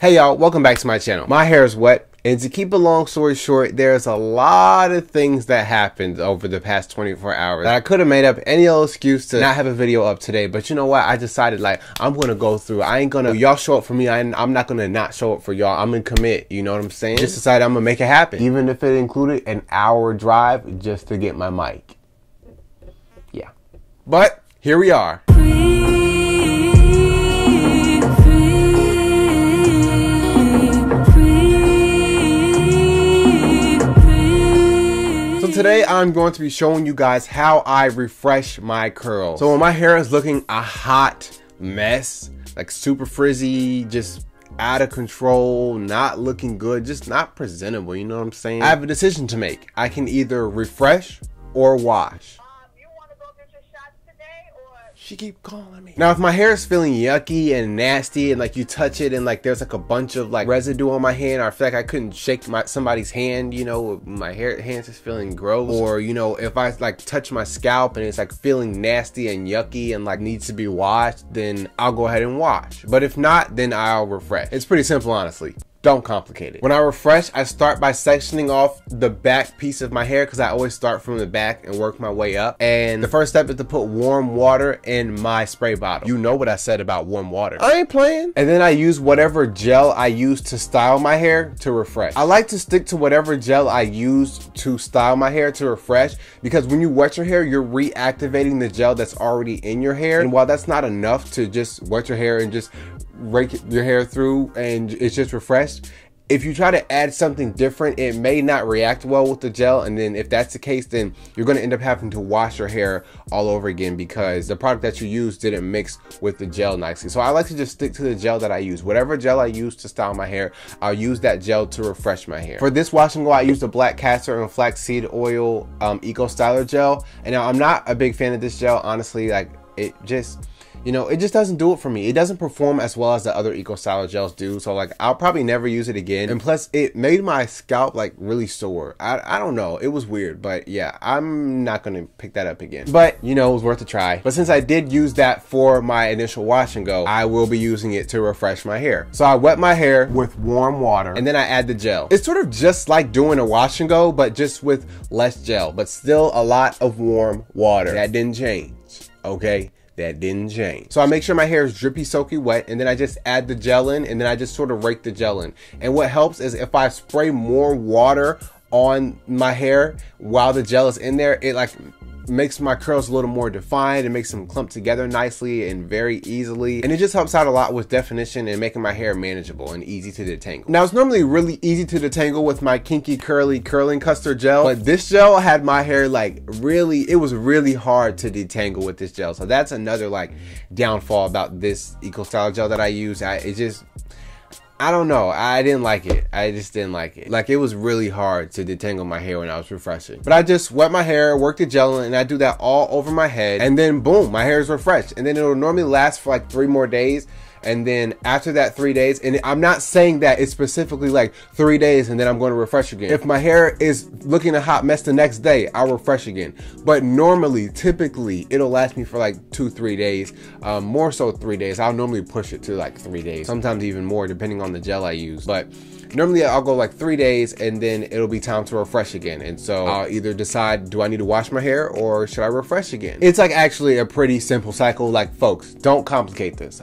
Hey y'all, welcome back to my channel. My hair is wet, and to keep a long story short, there's a lot of things that happened over the past 24 hours that I could have made up any old excuse to not have a video up today. But you know what? I decided like I'm gonna go through. I ain't gonna y'all show up for me. I'm not gonna not show up for y'all. I'm gonna commit. You know what I'm saying? Just decided I'm gonna make it happen, even if it included an hour drive just to get my mic. Yeah, but here we are. Today I'm going to be showing you guys how I refresh my curls. So when my hair is looking a hot mess, like super frizzy, just out of control, not looking good, just not presentable, you know what I'm saying? I have a decision to make. I can either refresh or wash. She keep calling me. Now if my hair is feeling yucky and nasty and like you touch it and like there's like a bunch of like residue on my hand, or I feel like I couldn't shake somebody's hand, you know, my hands is feeling gross, or you know, if I like touch my scalp and it's like feeling nasty and yucky and like needs to be washed, then I'll go ahead and wash. But if not, then I'll refresh. It's pretty simple, honestly. Don't complicate it. When I refresh, I start by sectioning off the back piece of my hair because I always start from the back and work my way up. And the first step is to put warm water in my spray bottle. You know what I said about warm water. I ain't playing. And then I use whatever gel I use to style my hair to refresh. I like to stick to whatever gel I use to style my hair to refresh, because when you wet your hair, you're reactivating the gel that's already in your hair. And while that's not enough to just wet your hair and just rake your hair through and it's just refreshed, if you try to add something different, it may not react well with the gel. And then if that's the case, then you're going to end up having to wash your hair all over again because the product that you used didn't mix with the gel nicely. So I like to just stick to the gel that I use. Whatever gel I use to style my hair, I'll use that gel to refresh my hair. For this wash and go, I used the black castor and flaxseed oil Eco Styler gel. And now I'm not a big fan of this gel, honestly. Like it just, you know, it just doesn't do it for me. It doesn't perform as well as the other Eco Styler gels do. So like, I'll probably never use it again. And plus it made my scalp like really sore. I don't know. It was weird, but yeah, I'm not going to pick that up again. But you know, it was worth a try. But since I did use that for my initial wash and go, I will be using it to refresh my hair. So I wet my hair with warm water and then I add the gel. It's sort of just like doing a wash and go, but just with less gel, but still a lot of warm water. That didn't change, okay? That didn't change. So I make sure my hair is drippy, soaky wet, and then I just add the gel in, and then I just sort of rake the gel in. And what helps is if I spray more water on my hair while the gel is in there, it like makes my curls a little more defined and makes them clump together nicely and very easily. And it just helps out a lot with definition and making my hair manageable and easy to detangle. Now it's normally really easy to detangle with my Kinky Curly Curling Custard gel, but this gel had my hair like really, it was really hard to detangle with this gel. So that's another like downfall about this Eco Styler gel that I use. I don't know. I didn't like it. I just didn't like it. Like it was really hard to detangle my hair when I was refreshing. But I just wet my hair, work the gel in, and I do that all over my head. And then boom, my hair is refreshed. And then it'll normally last for like 3 more days. And then after that 3 days, and I'm not saying that it's specifically like 3 days and then I'm going to refresh again. If my hair is looking a hot mess the next day, I'll refresh again. But normally, typically, it'll last me for like 2-3 days. More so 3 days. I'll normally push it to like 3 days, sometimes even more depending on the gel I use. But normally I'll go like 3 days and then it'll be time to refresh again. And so I'll either decide, do I need to wash my hair or should I refresh again? It's like actually a pretty simple cycle. Like folks, don't complicate this.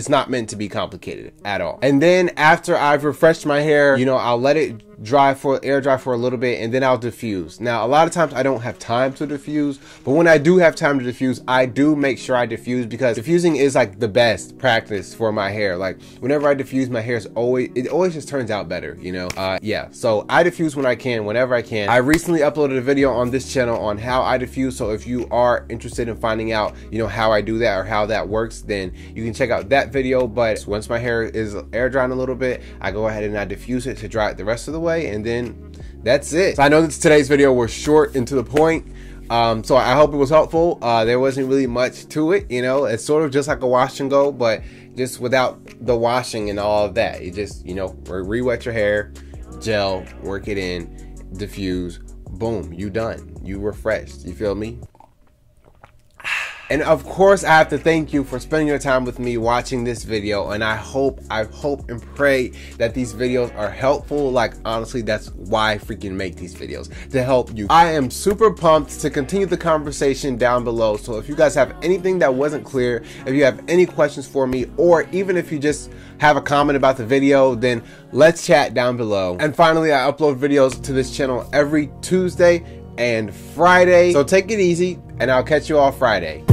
It's not meant to be complicated at all. And then after I've refreshed my hair, you know, I'll let it air dry for a little bit, and then I'll diffuse. Now a lot of times I don't have time to diffuse, but when I do have time to diffuse, I do make sure I diffuse, because diffusing is like the best practice for my hair. Like whenever I diffuse, my hair is always just turns out better, you know. Yeah, so I diffuse when I can, whenever I can. I recently uploaded a video on this channel on how I diffuse, so if you are interested in finding out, you know, how I do that or how that works, then you can check out that video. But once my hair is air drying a little bit, I go ahead and I diffuse it to dry it the rest of the way, and then that's it. So I know that today's video was short and to the point, so I hope it was helpful. There wasn't really much to it, you know. It's sort of just like a wash and go, but just without the washing and all of that. You just, you know, re-wet your hair, gel, work it in, diffuse, boom, you done, you refreshed. You feel me? And of course, I have to thank you for spending your time with me watching this video. And I hope and pray that these videos are helpful. Like, honestly, that's why I freaking make these videos, to help you. I am super pumped to continue the conversation down below. So if you guys have anything that wasn't clear, if you have any questions for me, or even if you just have a comment about the video, then let's chat down below. And finally, I upload videos to this channel every Tuesday and Friday. So take it easy, and I'll catch you all Friday.